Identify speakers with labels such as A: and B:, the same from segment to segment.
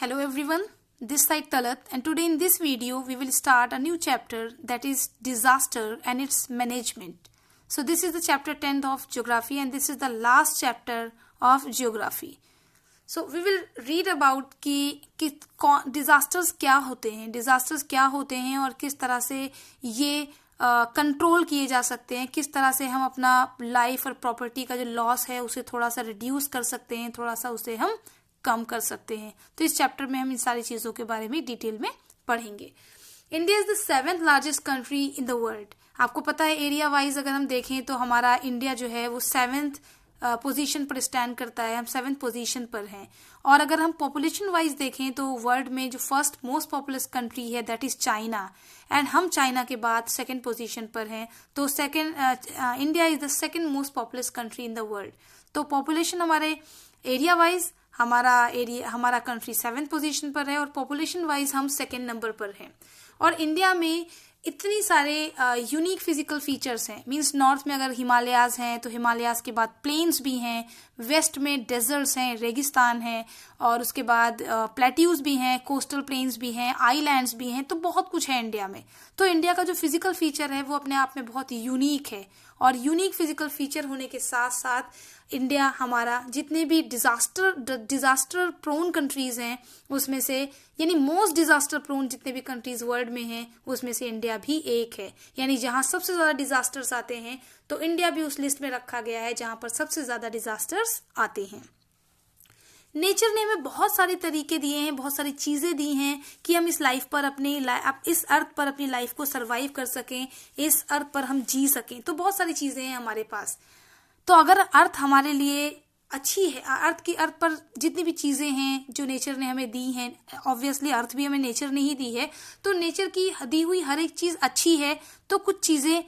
A: Hello everyone, this side Talat, and today in this video we will start a new chapter, that is disaster and its management. So this is the chapter 10th of geography and this is the last chapter of geography. So we will read about कि disasters क्या होते हैं और किस तरह से ये control किए जा सकते हैं, किस तरह से हम अपना लाइफ और प्रॉपर्टी का जो लॉस है उसे थोड़ा सा रिड्यूस कर सकते हैं, थोड़ा सा उसे हम कम कर सकते हैं. तो इस चैप्टर में हम इन सारी चीजों के बारे में डिटेल में पढ़ेंगे. India is the 7th largest country in the world. आपको पता है एरिया वाइज अगर हम देखें तो हमारा इंडिया जो है वो 7th पोजीशन पर स्टैंड करता है. हम 7th पोजीशन पर हैं. और अगर हम पॉपुलेशन वाइज देखें तो वर्ल्ड में जो फर्स्ट मोस्ट पॉपुलस कंट्री है दैट इज चाइना, एंड हम चाइना के बाद 2nd पोजीशन पर हैं. तो India is the 2nd most populous country in the world. तो पॉपुलेशन हमारे एरिया वाइज हमारा कंट्री 7th पोजीशन पर है और पॉपुलेशन वाइज हम 2nd नंबर पर हैं. और इंडिया में इतनी सारे यूनिक फिजिकल फीचर्स हैं. मींस नॉर्थ में अगर हिमालयाज हैं तो हिमालयाज के बाद प्लेन्स भी हैं, वेस्ट में डेजर्ट्स हैं, रेगिस्तान है, और उसके बाद प्लेट्यूज भी हैं, कोस्टल प्लेन्स भी हैं, आइलैंड्स भी हैं. तो बहुत कुछ है इंडिया में. तो इंडिया का जो फिजिकल फीचर है वो अपने आप में बहुत यूनिक है. और यूनिक फिजिकल फीचर होने के साथ साथ इंडिया हमारा जितने भी डिजास्टर प्रोन कंट्रीज हैं उसमें से, यानी मोस्ट डिजास्टर प्रोन जितने भी कंट्रीज वर्ल्ड में हैं उसमें से इंडिया भी एक है. यानी जहां सबसे ज्यादा डिजास्टर्स आते हैं तो इंडिया भी उस लिस्ट में रखा गया है जहां पर सबसे ज्यादा डिजास्टर्स आते हैं. नेचर ने हमें बहुत सारे तरीके दिए हैं, बहुत सारी चीजें दी हैं कि हम इस लाइफ पर इस अर्थ पर अपनी लाइफ को सरवाइव कर सकें, इस अर्थ पर हम जी सकें. तो बहुत सारी चीजें हैं हमारे पास. तो अगर अर्थ हमारे लिए अच्छी है, अर्थ पर जितनी भी चीजें हैं जो नेचर ने हमें दी हैं, ऑब्वियसली अर्थ भी हमें नेचर ने ही दी है, तो नेचर की दी हुई हर एक चीज अच्छी है. तो कुछ चीजें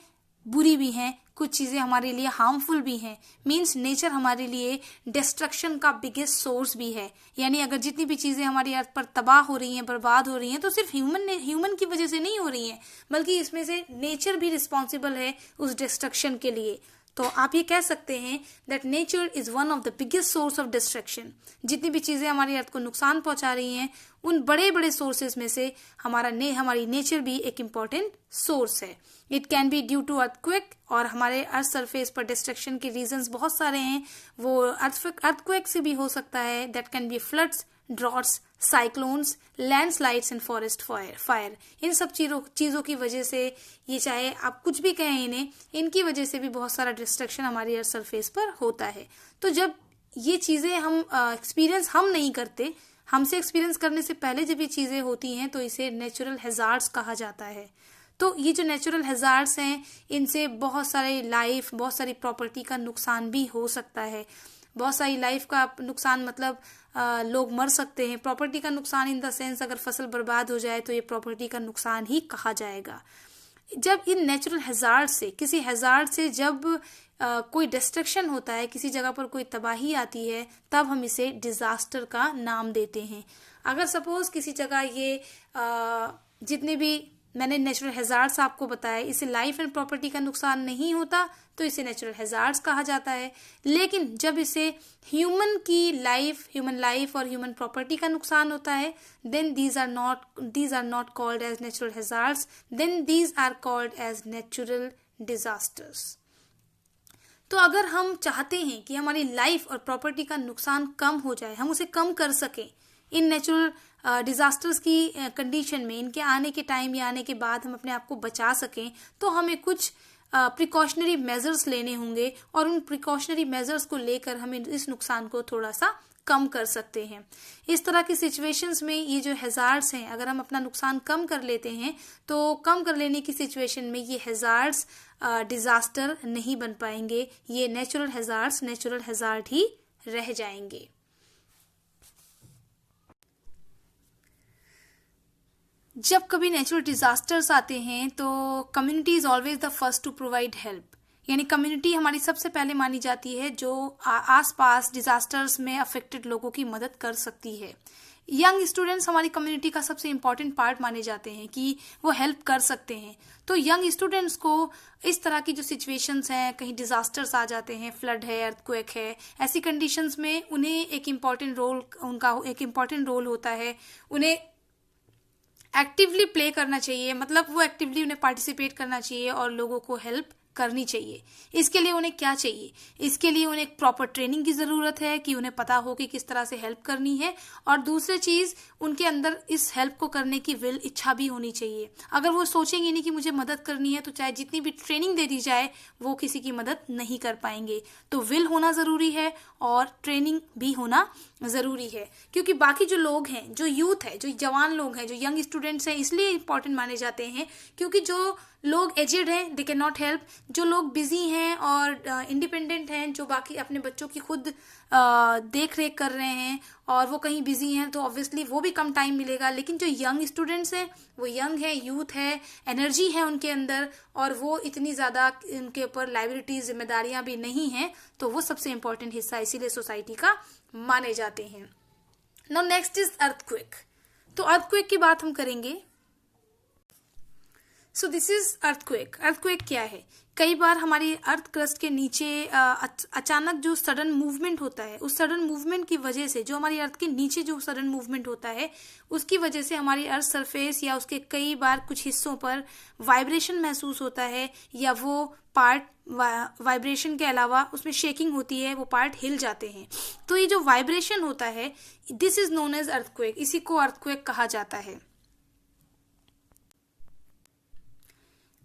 A: बुरी भी हैं, कुछ चीजें हमारे लिए हार्मफुल भी हैं. मींस नेचर हमारे लिए डिस्ट्रक्शन का बिगेस्ट सोर्स भी है. यानी अगर जितनी भी चीजें हमारी अर्थ पर तबाह हो रही हैं, बर्बाद हो रही हैं, तो सिर्फ ह्यूमन की वजह से नहीं हो रही हैं, बल्कि इसमें से नेचर भी रिस्पॉन्सिबल है उस डिस्ट्रक्शन के लिए. तो आप ये कह सकते हैं that nature is one of the biggest source of destruction. जितनी भी चीजें हमारी अर्थ को नुकसान पहुंचा रही हैं उन बड़े बड़े सोर्सेज में से हमारी नेचर भी एक इम्पॉर्टेंट सोर्स है. It can be due to earthquake, और हमारे अर्थ सरफेस पर डिस्ट्रक्शन के रीजंस बहुत सारे हैं. वो अर्थक्वेक से भी हो सकता है. That can be floods, droughts, cyclones, landslides and forest fire. इन सब चीजों की वजह से, ये चाहे आप कुछ भी कहें इन्हें, इनकी वजह से भी बहुत सारा डिस्ट्रक्शन हमारी अर्थ सरफेस पर होता है. तो जब ये चीजें हम एक्सपीरियंस हम नहीं करते, हमसे एक्सपीरियंस करने से पहले जब ये चीजें होती हैं तो इसे नेचुरल हैजार्ड्स कहा जाता है. तो ये जो नेचुरल हैजार्ड्स हैं इनसे बहुत सारी प्रॉपर्टी का नुकसान भी हो सकता है. बहुत सारी लाइफ का नुकसान, मतलब लोग मर सकते हैं. प्रॉपर्टी का नुकसान इन द सेंस अगर फसल बर्बाद हो जाए तो ये प्रॉपर्टी का नुकसान ही कहा जाएगा. जब इन नेचुरल हैजार्ड से, किसी हैजार्ड से जब कोई डिस्ट्रक्शन होता है, किसी जगह पर कोई तबाही आती है, तब हम इसे डिजास्टर का नाम देते हैं. अगर सपोज किसी जगह ये जितने भी मैंने नेचुरल हैजार्ड्स आपको बताया, इसे लाइफ एंड प्रॉपर्टी का नुकसान नहीं होता तो इसे नेचुरल हैजार्ड्स कहा जाता है. लेकिन जब इसे ह्यूमन लाइफ और ह्यूमन प्रॉपर्टी का नुकसान होता है, then these are not called as natural hazards, then these are called as natural disasters. तो अगर हम चाहते हैं कि हमारी लाइफ और प्रॉपर्टी का नुकसान कम हो जाए, हम उसे कम कर सकें इन नेचुरल डिजास्टर्स की कंडीशन में, इनके आने के टाइम या आने के बाद हम अपने आप को बचा सकें, तो हमें कुछ प्रिकॉशनरी मेजर्स लेने होंगे और उन प्रिकॉशनरी मेजर्स को लेकर हम इस नुकसान को थोड़ा सा कम कर सकते हैं. इस तरह की सिचुएशंस में ये जो हैजार्ड्स हैं, अगर हम अपना नुकसान कम कर लेते हैं तो कम कर लेने की सिचुएशन में ये हैजार्ड्स डिजास्टर नहीं बन पाएंगे. ये नेचुरल हैजार्ड ही रह जाएंगे. जब कभी नेचुरल डिजास्टर्स आते हैं तो community is always the first to provide help. यानी कम्युनिटी हमारी सबसे पहले मानी जाती है जो आसपास डिजास्टर्स में अफेक्टेड लोगों की मदद कर सकती है। यंग स्टूडेंट्स हमारी कम्युनिटी का सबसे इम्पॉर्टेंट पार्ट माने जाते हैं कि वो हेल्प कर सकते हैं। तो यंग स्टूडेंट्स को इस तरह की जो सिचुएशंस हैं, कहीं डिजास्टर्स आ जाते हैं, फ्लड है, अर्थक्वेक है, ऐसी कंडीशंस में उन्हें एक इम्पॉर्टेंट रोल होता है। उन्हें एक्टिवली प्ले करना चाहिए, मतलब वो एक्टिवली उन्हें पार्टिसिपेट करना चाहिए और लोगों को हेल्प करनी चाहिए। इसके लिए उन्हें क्या चाहिए? इसके लिए उन्हें एक प्रॉपर ट्रेनिंग की ज़रूरत है कि उन्हें पता हो कि किस तरह से हेल्प करनी है, और दूसरी चीज़ उनके अंदर इस हेल्प को करने की इच्छा भी होनी चाहिए। अगर वो सोचेंगे नहीं कि मुझे मदद करनी है, तो चाहे जितनी भी ट्रेनिंग दे दी जाए वो किसी की मदद नहीं कर पाएंगे। तो विल होना ज़रूरी है और ट्रेनिंग भी होना ज़रूरी है, क्योंकि बाकी जो लोग हैं, जो यूथ है, जो जवान लोग हैं, जो यंग स्टूडेंट्स हैं, इसलिए इंपॉर्टेंट माने जाते हैं क्योंकि जो लोग एजेड हैं दे कैन नॉट हेल्प, जो लोग बिजी हैं और इंडिपेंडेंट हैं, जो बाकी अपने बच्चों की खुद देख रेख कर रहे हैं और वो कहीं बिजी हैं, तो ऑब्वियसली वो भी कम टाइम मिलेगा। लेकिन जो यंग स्टूडेंट्स हैं, वो यंग है, यूथ है, एनर्जी है उनके अंदर, और वो इतनी ज़्यादा उनके ऊपर लाइबिलिटीज, जिम्मेदारियां भी नहीं हैं, तो वो सबसे इम्पोर्टेंट हिस्सा इसीलिए सोसाइटी का माने जाते हैं। Now next is earthquake. तो अर्थक्वेक की बात हम करेंगे। So this is earthquake. Earthquake क्या है? कई बार हमारी अर्थ क्रस्ट के नीचे अचानक जो सडन मूवमेंट होता है, उस सडन मूवमेंट की वजह से, जो हमारी अर्थ के नीचे जो सडन मूवमेंट होता है, उसकी वजह से हमारी अर्थ सरफेस या उसके कई बार कुछ हिस्सों पर वाइब्रेशन महसूस होता है, या वो पार्ट वाइब्रेशन के अलावा उसमें शेकिंग होती है, वो पार्ट हिल जाते हैं। तो ये जो वाइब्रेशन होता है, this is known as earthquake. इसी को अर्थक्वेक कहा जाता है।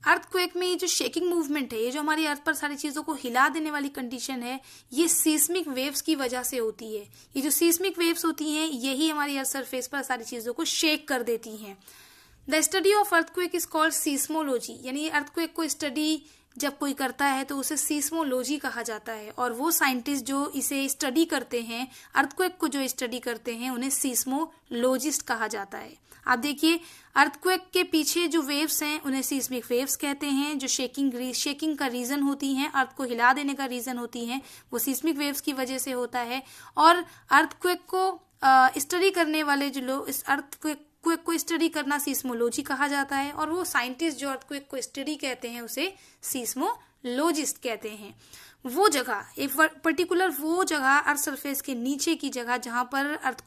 A: अर्थक्वेक में ये जो शेकिंग मूवमेंट है, ये जो हमारी अर्थ पर सारी चीजों को हिला देने वाली कंडीशन है, ये सीस्मिक वेव्स की वजह से होती है। ये जो सीस्मिक वेव्स होती हैं, यही हमारी अर्थ सरफेस पर सारी चीजों को शेक कर देती हैं। The study of earthquake is called seismology. यानी अर्थक्वेक को स्टडी जब कोई करता है तो उसे सीस्मोलॉजी कहा जाता है, और वो साइंटिस्ट जो इसे स्टडी करते हैं, अर्थक्वेक को जो स्टडी करते हैं, उन्हें सीस्मोलॉजिस्ट कहा जाता है। आप देखिए, अर्थक्वेक के पीछे जो वेव्स हैं उन्हें सीस्मिक वेव्स कहते हैं। जो शेकिंग का रीजन होती हैं, अर्थ को हिला देने का रीजन होती हैं, वो सीस्मिक वेव्स की वजह से होता है। और अर्थक्वेक को स्टडी करने वाले जो लोग, इस अर्थक्वेक को स्टडी करना सीस्मोलॉजी कहा जाता है, और वो साइंटिस्ट जो अर्थक्वेक को स्टडी कहते हैं उसे सीस्मोलॉजिस्ट कहते हैं। वो जगह, एक पर्टिकुलर वो जगह अर्थ सरफेस के नीचे की जगह जहां पर अर्थ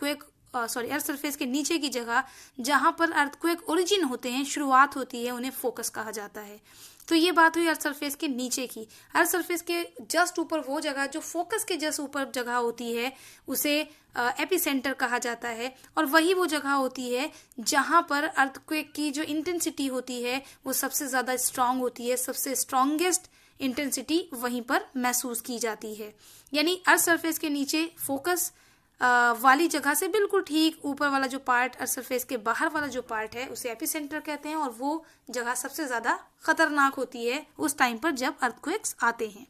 A: सरफेस के नीचे की जगह जहां पर अर्थक्वेक ओरिजिन होते हैं, शुरुआत होती है, उन्हें फोकस कहा जाता है। तो ये बात हुई अर्थ सरफेस के नीचे की। अर्थ सरफेस के जस्ट ऊपर वो जगह जो फोकस के जस्ट ऊपर जगह होती है, उसे एपिसेंटर कहा जाता है, और वही वो जगह होती है जहां पर अर्थक्वेक की जो इंटेंसिटी होती है वो सबसे ज्यादा स्ट्रांग होती है। सबसे स्ट्रांगेस्ट इंटेंसिटी वहीं पर महसूस की जाती है। यानी अर्थ सरफेस के नीचे फोकस वाली जगह से बिल्कुल ठीक ऊपर वाला जो पार्ट, अर्थ सरफेस के बाहर वाला जो पार्ट है, उसे एपिसेंटर कहते हैं, और वो जगह सबसे ज्यादा खतरनाक होती है उस टाइम पर जब अर्थक्वेक्स आते हैं।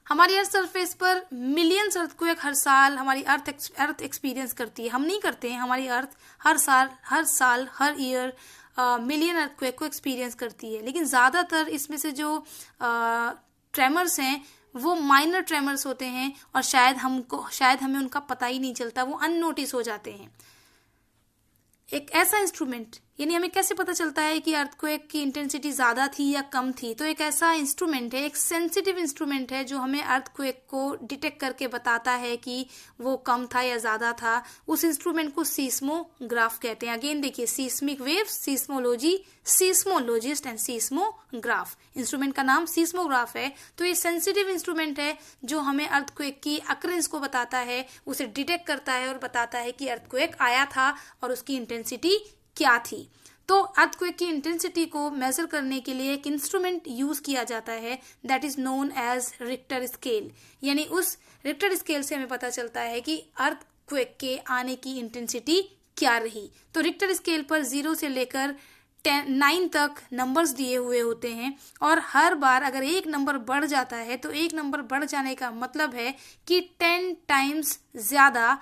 A: हमारी अर्थ सरफेस पर मिलियंस अर्थक्वेक हर साल हमारी अर्थ एक्सपीरियंस करती है। हम नहीं करते हैं, हमारी अर्थ हर ईयर मिलियन अर्थक्वेक को एक्सपीरियंस करती है। लेकिन ज्यादातर इसमें से जो ट्रेमर्स हैं वो माइनर ट्रेमर्स होते हैं, और शायद हमें उनका पता ही नहीं चलता, वो अननोटिस हो जाते हैं। एक ऐसा इंस्ट्रूमेंट, यानी हमें कैसे पता चलता है कि अर्थक्वेक की इंटेंसिटी ज्यादा थी या कम थी? तो एक ऐसा इंस्ट्रूमेंट है, एक सेंसिटिव इंस्ट्रूमेंट है, जो हमें अर्थक्वेक को डिटेक्ट करके बताता है कि वो कम था या ज्यादा था। उस इंस्ट्रूमेंट को सीस्मोग्राफ कहते हैं। अगेन देखिए, seismic wave, seismology, seismologist and seismograph. Instrument का नाम सीस्मोग्राफ है। तो ये सेंसिटिव इंस्ट्रूमेंट है जो हमें अर्थक्वेक की अकरेंस को बताता है, उसे डिटेक्ट करता है और बताता है कि अर्थक्वेक आया था और उसकी इंटेंसिटी क्या थी। तो अर्थक्वेक की इंटेंसिटी को मेजर करने के लिए एक इंस्ट्रूमेंट यूज किया जाता है, that is known as Richter scale. यानी उस रिक्टर स्केल से हमें पता चलता है कि अर्थक्वेक के आने की इंटेंसिटी क्या रही। तो रिक्टर स्केल पर 0 से लेकर 9 तक नंबर्स दिए हुए होते हैं, और हर बार अगर एक नंबर बढ़ जाता है तो एक नंबर बढ़ जाने का मतलब है कि 10 टाइम्स ज्यादा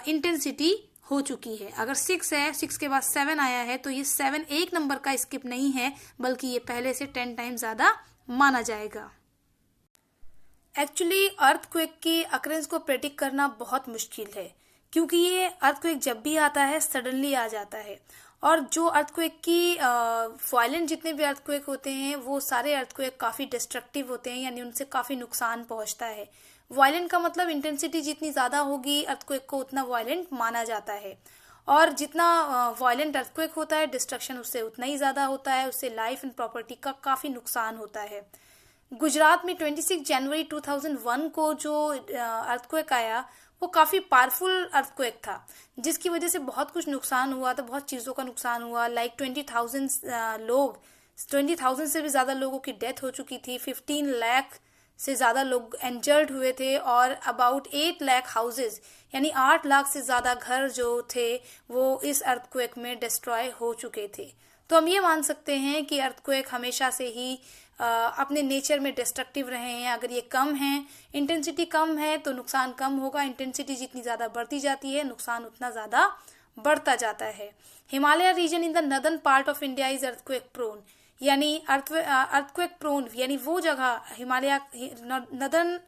A: इंटेंसिटी हो चुकी है। अगर 6 है, 6 के बाद 7 आया है, तो ये 7 एक नंबर का स्किप नहीं है, बल्कि ये पहले से 10 टाइम्स ज्यादा माना जाएगा। एक्चुअली अर्थक्वेक की अकरेंस को प्रेडिक्ट करना बहुत मुश्किल है, क्योंकि ये अर्थक्वेक जब भी आता है सडनली आ जाता है। और जो अर्थक्वेक की वायलेंट जितने भी अर्थक्वेक होते हैं वो सारे अर्थक्वेक काफ़ी डिस्ट्रक्टिव होते हैं, यानी उनसे काफ़ी नुकसान पहुंचता है। वायलेंट का मतलब इंटेंसिटी जितनी ज़्यादा होगी अर्थक्वेक को उतना वायलेंट माना जाता है, और जितना वायलेंट अर्थक्वेक होता है डिस्ट्रक्शन उससे उतना ही ज़्यादा होता है, उससे लाइफ एंड प्रॉपर्टी का काफ़ी नुकसान होता है। गुजरात में 26 जनवरी 2001 को जो अर्थक्वेक आया वो काफ़ी पावरफुल अर्थक्वेक था, जिसकी वजह से बहुत कुछ नुकसान हुआ था, बहुत चीज़ों का नुकसान हुआ। लाइक 20,000 से भी ज़्यादा लोगों की डेथ हो चुकी थी, 15 लाख से ज़्यादा लोग इंजर्ड हुए थे, और अबाउट 8 लाख हाउसेज यानी 8 लाख से ज़्यादा घर जो थे वो इस अर्थक्वेक में डिस्ट्रॉय हो चुके थे। तो हम ये मान सकते हैं कि अर्थक्वेक हमेशा से ही अपने नेचर में डिस्ट्रक्टिव रहे हैं। अगर ये कम है, इंटेंसिटी कम है तो नुकसान कम होगा, इंटेंसिटी जितनी ज़्यादा बढ़ती जाती है नुकसान उतना ज़्यादा बढ़ता जाता है। Himalaya region in the northern part of India is earthquake prone, यानी अर्थक्वेक प्रोन यानी वो जगह हिमालय नदर्न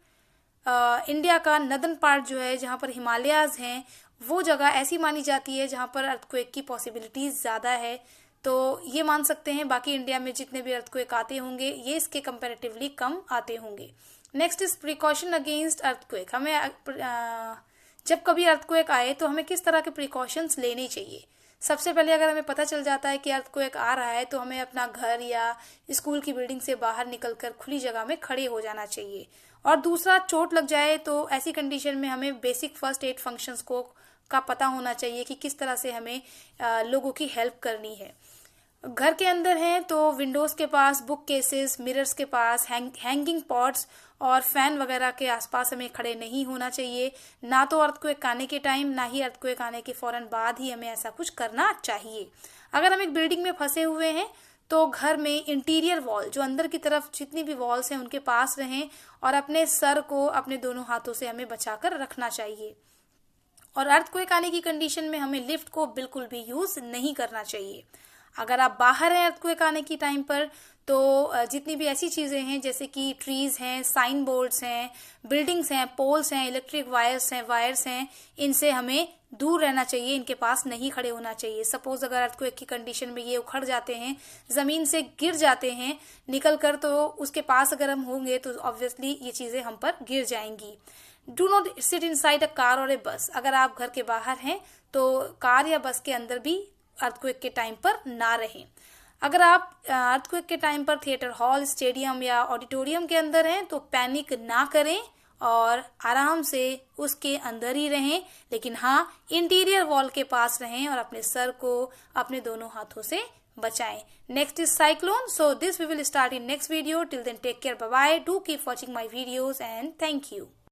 A: इंडिया का नदर्न पार्ट जो है जहाँ पर हिमालयाज हैं वो जगह ऐसी मानी जाती है जहाँ पर अर्थक्वेक की पॉसिबिलिटीज ज़्यादा है। तो ये मान सकते हैं बाकी इंडिया में जितने भी अर्थक्वेक आते होंगे ये इसके कंपैरेटिवली कम आते होंगे। Next is precaution against earthquake. हमें जब कभी अर्थक्वेक आए तो हमें किस तरह के प्रिकॉशंस लेने चाहिए। सबसे पहले अगर हमें पता चल जाता है कि अर्थक्वेक आ रहा है तो हमें अपना घर या स्कूल की बिल्डिंग से बाहर निकलकर खुली जगह में खड़े हो जाना चाहिए। और दूसरा, चोट लग जाए तो ऐसी कंडीशन में हमें बेसिक फर्स्ट एड फंक्शंस का पता होना चाहिए कि किस तरह से हमें लोगों की हेल्प करनी है। घर के अंदर हैं तो विंडोज के पास, बुक केसेस, मिरर्स के पास, हैंगिंग पॉट्स और फैन वगैरह के आसपास हमें खड़े नहीं होना चाहिए। ना तो अर्थक्वेक आने के टाइम, ना ही अर्थक्वेक आने के फौरन बाद ही हमें ऐसा कुछ करना चाहिए। अगर हम एक बिल्डिंग में फंसे हुए हैं तो घर में इंटीरियर वॉल, जो अंदर की तरफ जितनी भी वॉल्स हैं उनके पास रहें, और अपने सर को अपने दोनों हाथों से हमें बचाकर रखना चाहिए। और अर्थक्वेक आने की कंडीशन में हमें लिफ्ट को बिल्कुल भी यूज नहीं करना चाहिए। अगर आप बाहर हैं अर्थक्वेक आने की टाइम पर तो जितनी भी ऐसी चीज़ें हैं जैसे कि ट्रीज हैं, साइन बोर्ड्स हैं, बिल्डिंग्स हैं, पोल्स हैं, इलेक्ट्रिक वायर्स हैं, इनसे हमें दूर रहना चाहिए, इनके पास नहीं खड़े होना चाहिए। सपोज अगर अर्थक्वेक की कंडीशन में ये उखड़ जाते हैं, ज़मीन से गिर जाते हैं निकल कर, तो उसके पास अगर हम होंगे तो ऑब्वियसली ये चीज़ें हम पर गिर जाएंगी। Do not sit inside a car और ए बस। अगर आप घर के बाहर हैं तो कार या बस के अंदर भी अर्थक्वेक के टाइम पर ना रहें। अगर आप अर्थक्वेक के टाइम पर थिएटर हॉल, स्टेडियम या ऑडिटोरियम के अंदर हैं तो पैनिक ना करें और आराम से उसके अंदर ही रहें, लेकिन हाँ इंटीरियर वॉल के पास रहें और अपने सर को अपने दोनों हाथों से बचाएं। Next is cyclone, so this we will start in next video. Till then take care, bye bye, do keep watching my videos and thank you.